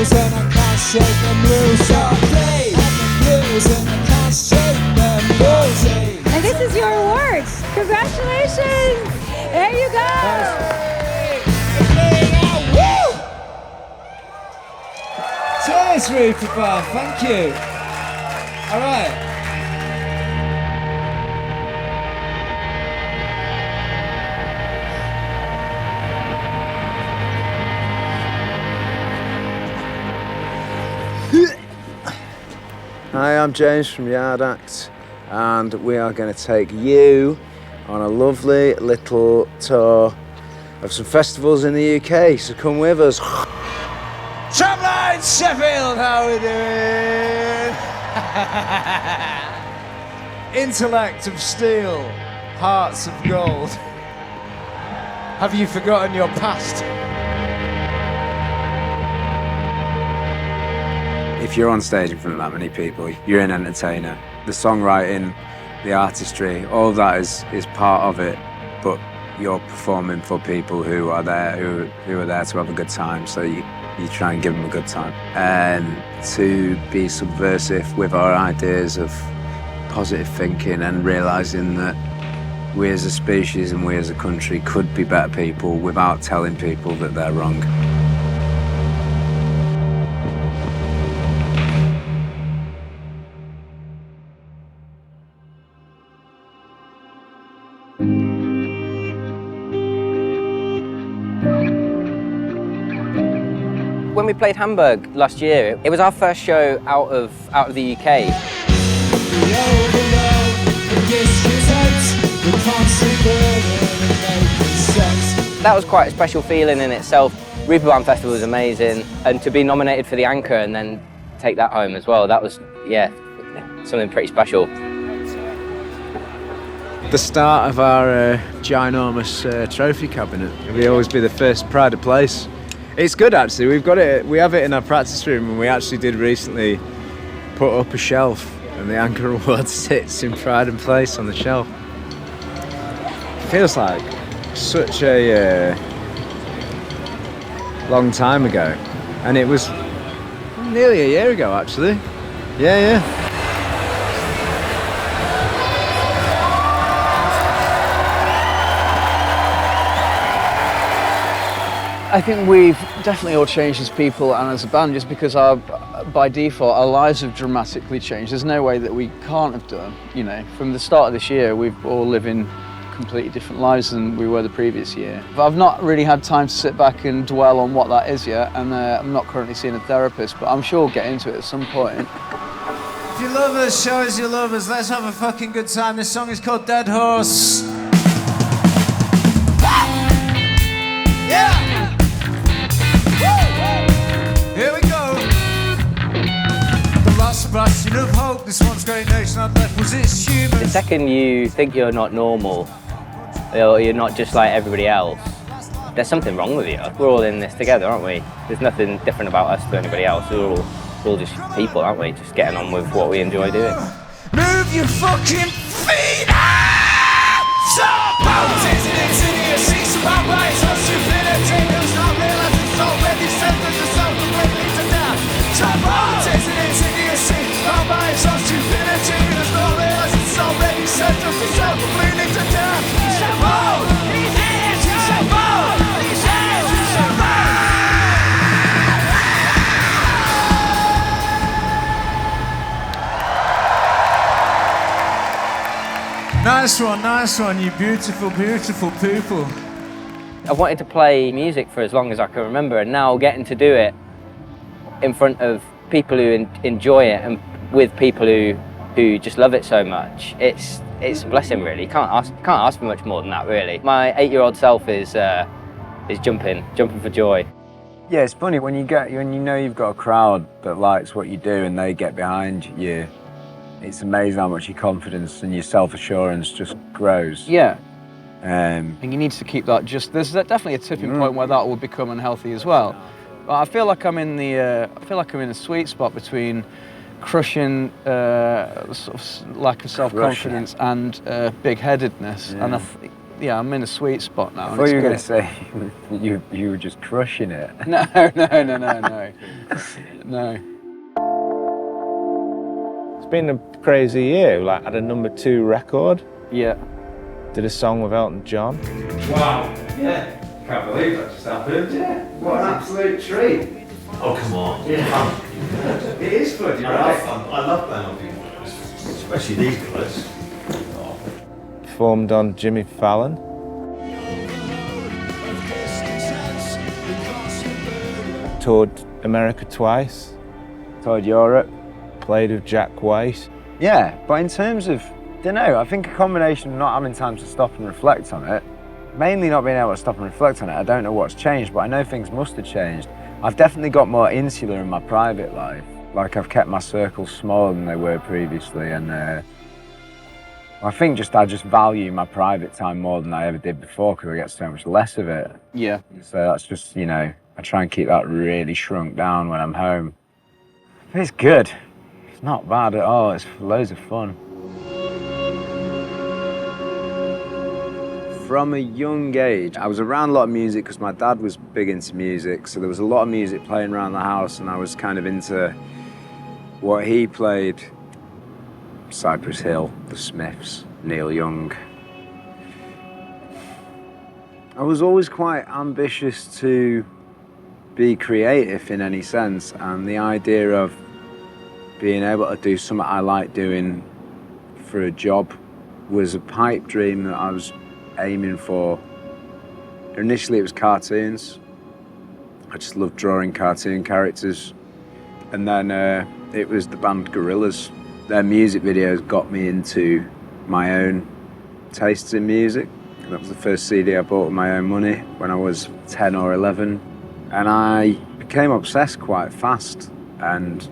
blues and I can't shake them blues. I play the blues and I can't shake them blues. And this is your award. Congratulations! There you go! Cheers, Reeperbahn, thank you. All right. Hi, I'm James from Yard Act, and we are going to take you on a lovely little tour of some festivals in the UK, so come with us. Tramline Sheffield, how are we doing? Intellect of steel, hearts of gold. Have you forgotten your past? If you're on stage in front of that many people, you're an entertainer. The songwriting, the artistry, all of that is part of it, but you're performing for people who are there, who are there to have a good time, so you try and give them a good time. And to be subversive with our ideas of positive thinking and realising that we as a species and we as a country could be better people without telling people that they're wrong. When we played Hamburg last year, it was our first show out of the UK. That was quite a special feeling in itself. Reeperbahn Festival was amazing, and to be nominated for the Anchor and then take that home as well, that was, yeah, something pretty special. The start of our ginormous trophy cabinet. We always be the first pride of place. It's good actually, we've got it, we have it in our practice room, and we actually did recently put up a shelf, and the Anchor Award sits in pride and place on the shelf. It feels like such a long time ago, and it was nearly a year ago actually. Yeah. I think we've definitely all changed as people and as a band, just because by default our lives have dramatically changed. There's no way that we can't have done. You know, from the start of this year, we've all living completely different lives than we were the previous year. But I've not really had time to sit back and dwell on what that is yet, and I'm not currently seeing a therapist, but I'm sure we'll get into it at some point. If you love us, show us you love us. Let's have a fucking good time. This song is called Dead Horse. Yeah! Here we go. The last bastion of hope. This one's great nation on left was its human. The second you think you're not normal, or you're not just like everybody else, there's something wrong with you. We're all in this together, aren't we? There's nothing different about us to anybody else. We're all just people, aren't we? Just getting on with what we enjoy doing. Move your fucking feet out! Stop! Politics and insidious, seeks about rights or stupidity. Does not realize it's already sentenced yourself completely to death. Stop! Politics and insidious, seeks about rights or stupidity. Does not realize it's already sentenced yourself completely to death. Stop! These hands, stop! These hands, Nice one, you beautiful, beautiful people. I've wanted to play music for as long as I can remember, and now getting to do it in front of people who enjoy it and with people who just love it so much, it's a blessing really. Can't ask for much more than that really. My 8-year-old self is jumping for joy. Yeah, it's funny when you know you've got a crowd that likes what you do and they get behind you. It's amazing how much your confidence and your self-assurance just grows. Yeah. And you need to keep that. There's definitely a tipping point where that will become unhealthy as well. But I feel like I'm in a sweet spot between crushing sort of lack of self-confidence and big-headedness. Yeah. And yeah, I'm in a sweet spot now. I thought you were going to say you were just crushing it. No. No. It's been a crazy year. Like, had a #2 record. Yeah. Did a song with Elton John. Wow. Yeah. Can't believe that just happened. Yeah. What an absolute treat. Oh, come on. Yeah. It is good, you're right. I love playing on people, especially these guys. Performed on Jimmy Fallon. Toured America twice. Toured Europe. Played with Jack White. Yeah, but in terms of, don't know, I think a combination of not having time to stop and reflect on it, mainly not being able to stop and reflect on it, I don't know what's changed, but I know things must have changed. I've definitely got more insular in my private life. Like, I've kept my circles smaller than they were previously, and I think I just value my private time more than I ever did before because I get so much less of it. Yeah. So that's just, you know, I try and keep that really shrunk down when I'm home. But it's good. It's not bad at all. It's loads of fun. From a young age, I was around a lot of music because my dad was big into music, so there was a lot of music playing around the house, and I was kind of into what he played. Cypress Hill, The Smiths, Neil Young. I was always quite ambitious to be creative in any sense, and the idea of being able to do something I like doing for a job was a pipe dream that I was aiming for. Initially it was cartoons. I just loved drawing cartoon characters. And then it was the band Gorillaz. Their music videos got me into my own tastes in music. That was the first CD I bought with my own money when I was 10 or 11. And I became obsessed quite fast. And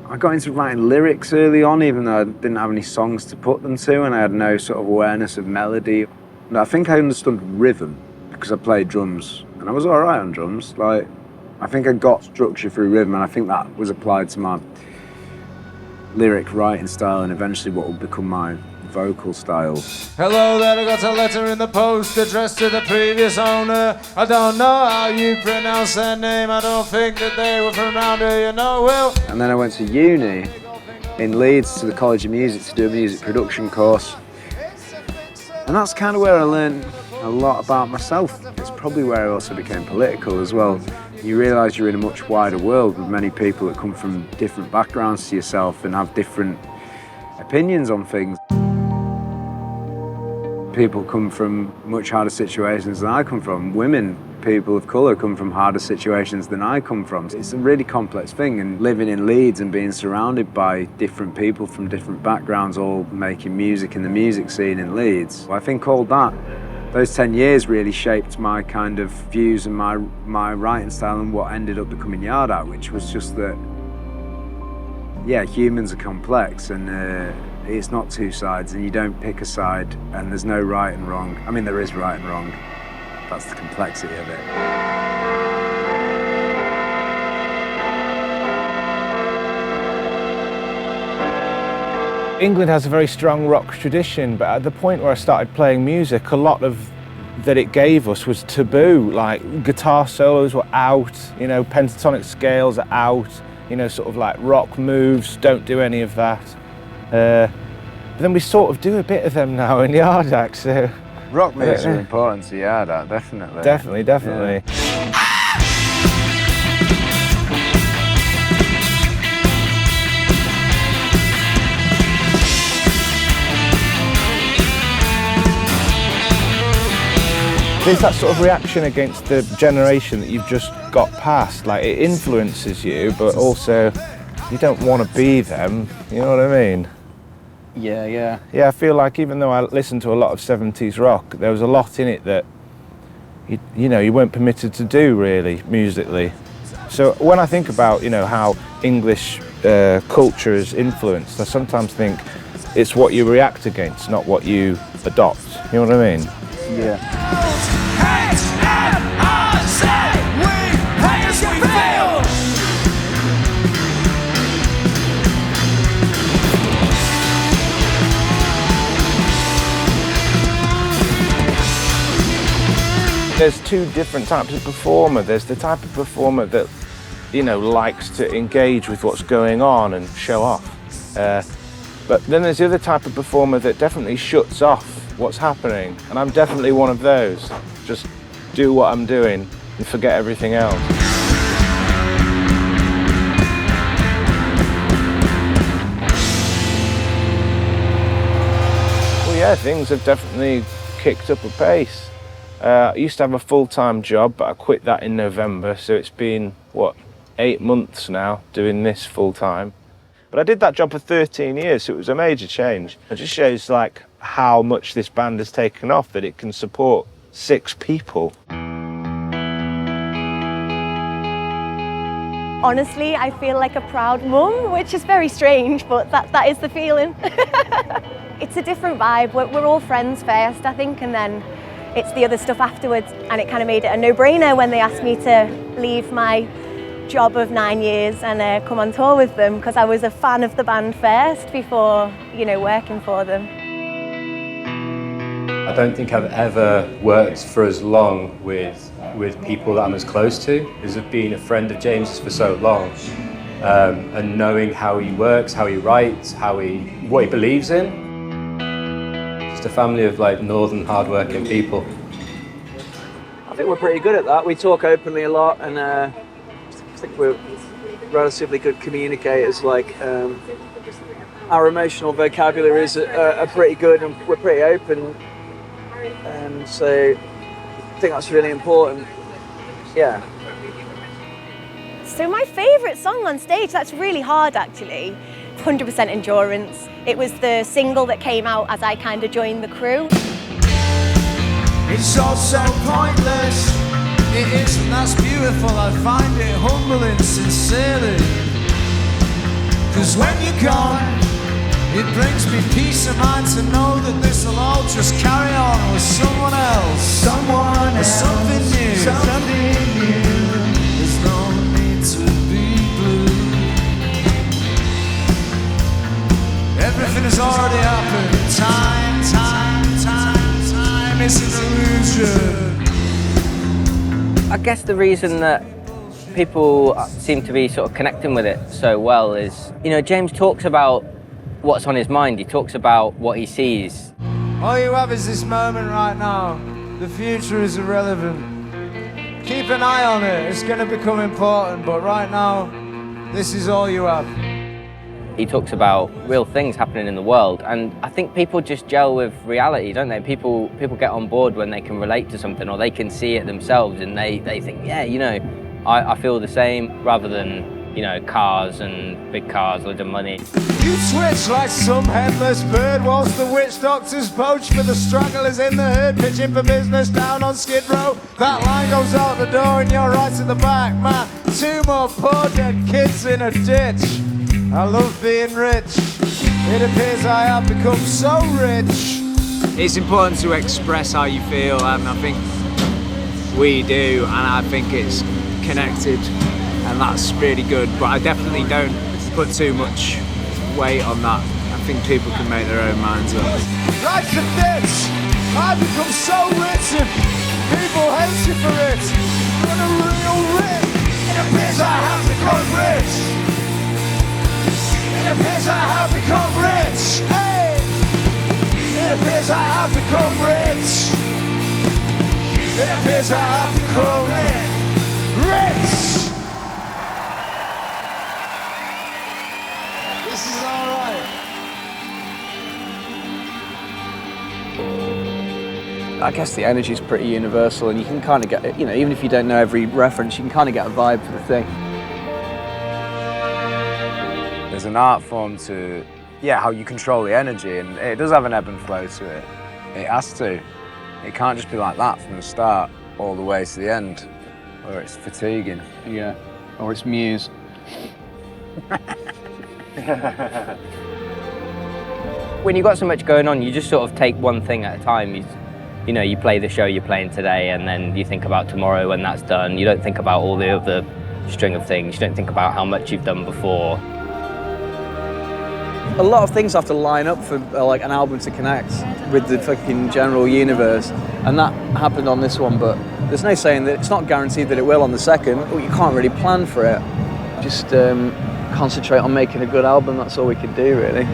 I got into writing lyrics early on, even though I didn't have any songs to put them to, and I had no sort of awareness of melody. And I think I understood rhythm because I played drums, and I was all right on drums. Like, I think I got structure through rhythm, and I think that was applied to my lyric writing style and eventually what would become my vocal style. Hello there, I got a letter in the post addressed to the previous owner. I don't know how you pronounce their name. I don't think that they were from around here, you know, Will. And then I went to uni in Leeds to the College of Music to do a music production course. And that's kind of where I learned a lot about myself. It's probably where I also became political as well. You realise you're in a much wider world with many people that come from different backgrounds to yourself and have different opinions on things. People come from much harder situations than I come from. Women, people of colour, come from harder situations than I come from. It's a really complex thing, and living in Leeds and being surrounded by different people from different backgrounds all making music in the music scene in Leeds. I think all that, those 10 years really shaped my kind of views and my writing style and what ended up becoming Yard Art, which was just that, yeah, humans are complex, and it's not two sides, and you don't pick a side, and there's no right and wrong. I mean, there is right and wrong. That's the complexity of it. England has a very strong rock tradition, but at the point where I started playing music, a lot of that it gave us was taboo. Like, guitar solos were out, you know, pentatonic scales are out, you know, sort of like rock moves, don't do any of that. But then we sort of do a bit of them now in Yard Act, so... Rock moves are important to Yard Art, definitely. Definitely. Yeah. There's that sort of reaction against the generation that you've just got past. Like, it influences you, but also you don't want to be them, you know what I mean? Yeah. Yeah, I feel like even though I listened to a lot of 70s rock, there was a lot in it that, you know, you weren't permitted to do, really, musically. So when I think about, you know, how English culture is influenced, I sometimes think it's what you react against, not what you adopt. You know what I mean? Yeah. There's two different types of performer. There's the type of performer that, you know, likes to engage with what's going on and show off. But then there's the other type of performer that definitely shuts off what's happening. And I'm definitely one of those. Just do what I'm doing and forget everything else. Well, yeah, things have definitely kicked up a pace. I used to have a full-time job, but I quit that in November, so it's been, what, 8 months now doing this full-time. But I did that job for 13 years, so it was a major change. It just shows like how much this band has taken off, that it can support 6 people. Honestly, I feel like a proud mum, which is very strange, but that is the feeling. It's a different vibe. We're all friends first, I think, and then it's the other stuff afterwards. And it kind of made it a no-brainer when they asked me to leave my job of 9 years and come on tour with them, because I was a fan of the band first before, you know, working for them. I don't think I've ever worked for as long with people that I'm as close to, because I've been a friend of James's for so long, and knowing how he works, how he writes, what he believes in. Just a family of like northern hard-working people. I think we're pretty good at that. We talk openly a lot, and I think we're relatively good communicators. Like our emotional vocabularies are pretty good, and we're pretty open. And so I think that's really important. Yeah. So my favourite song on stage, that's really hard actually. 100% Endurance. It was the single that came out as I kind of joined the crew. It's all so pointless. It is, and that's beautiful. I find it humbling, sincerely. 'Cause when you're gone, it brings me peace of mind to know that this will all just carry on with someone else. Someone else. Something new. Something new. There's no need to be blue. Everything has already happened. Time is an illusion. I guess the reason that people seem to be sort of connecting with it so well is, you know, James talks about what's on his mind. He talks about what he sees. All you have is this moment right now. The future is irrelevant. Keep an eye on it. It's going to become important, but right now, this is all you have. He talks about real things happening in the world, and I think people just gel with reality, don't they? People get on board when they can relate to something, or they can see it themselves, and they think, yeah, you know, I feel the same, rather than, you know, cars and big cars, loads of money. You twitch like some headless bird whilst the witch doctors poach for the stragglers in the herd, pitching for business down on Skid Row. That line goes out the door and you're right at the back, man. 2 more poor dead kids in a ditch. I love being rich. It appears I have become so rich. It's important to express how you feel, and I think we do, and I think it's connected, and that's really good. But I definitely don't put too much weight on that. I think people can make their own minds up. Life's a ditch. I've become so rich and people hate you for it. You're a real rich. It appears I have become rich. It appears I have become rich. Hey! It appears I have become rich. It appears I have become rich. This is alright. I guess the energy is pretty universal, and you can kind of get, you know, even if you don't know every reference, you can kind of get a vibe for the thing. There's an art form to, how you control the energy, and it does have an ebb and flow to it. It has to. It can't just be like that from the start all the way to the end, or it's fatiguing. Yeah, or it's Muse. When you've got so much going on, you just sort of take one thing at a time. You know, you play the show you're playing today, and then you think about tomorrow when that's done. You don't think about all the other string of things. You don't think about how much you've done before. a lot of things have to line up for like an album to connect with the fucking general universe, and that happened on this one. But there's no saying that it's not guaranteed that it will on the second. You can't really plan for it. Just concentrate on making a good album. That's all we can do, really.